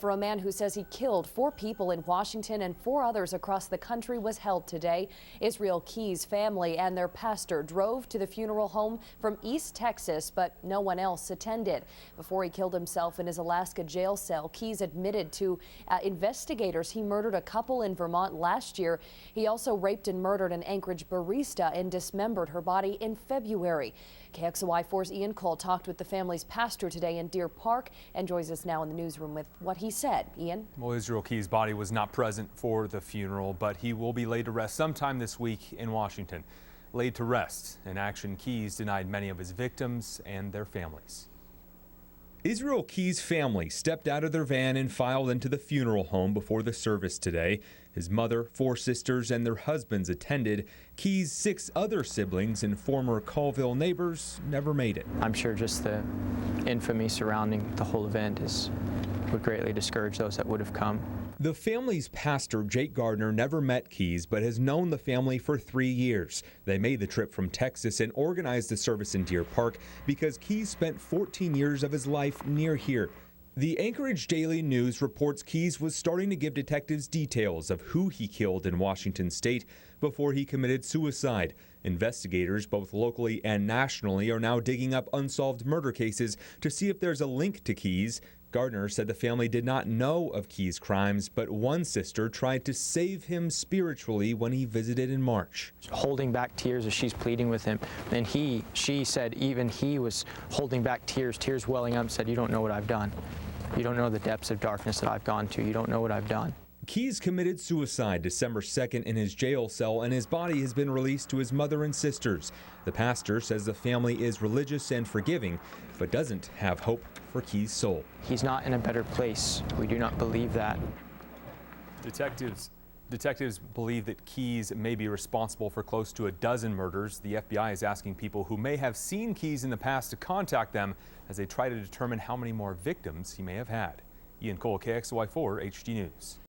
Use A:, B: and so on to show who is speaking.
A: For a man who says he killed 4 people in Washington and 4 others across the country was held today. Israel Key's family and their pastor drove to the funeral home from East Texas, but no one else attended. Before he killed himself in his Alaska jail cell, Keyes admitted to investigators he murdered a couple in Vermont last year. He also raped and murdered an Anchorage barista and dismembered her body in February. KXLY4's Ian Cull talked with the family's pastor today in Deer Park and joins us now in the newsroom with what he said. Ian?
B: Well, Israel Key's body was not present for the funeral, but he will be laid to rest sometime this week in Washington. Laid to rest, in action, Keyes denied many of his victims and their families.
C: Israel Key's family stepped out of their van and filed into the funeral home before the service today. His mother, 4 sisters, and their husbands attended. Key's 6 other siblings and former Cullville neighbors never made it.
D: I'm sure just the infamy surrounding the whole event would greatly discourage those that would have come.
C: The family's pastor, Jake Gardner, never met Keyes, but has known the family for 3 years. They made the trip from Texas and organized the service in Deer Park because Keyes spent 14 years of his life near here. The Anchorage Daily News reports Keyes was starting to give detectives details of who he killed in Washington state before he committed suicide. Investigators, both locally and nationally, are now digging up unsolved murder cases to see if there's a link to Keyes. Gardner said the family did not know of Keyes' crimes, but one sister tried to save him spiritually when he visited in March.
D: Holding back tears as she's pleading with him. And she said even he was holding back tears welling up, said, "You don't know what I've done. You don't know the depths of darkness that I've gone to. You don't know what I've done."
C: Keyes committed suicide December 2nd in his jail cell, and his body has been released to his mother and sisters. The pastor says the family is religious and forgiving, but doesn't have hope for Keyes' soul.
D: He's not in a better place. We do not believe that.
B: Detectives believe that Keyes may be responsible for close to a dozen murders. The FBI is asking people who may have seen Keyes in the past to contact them as they try to determine how many more victims he may have had. Ian Cole, KXLY4 HD News.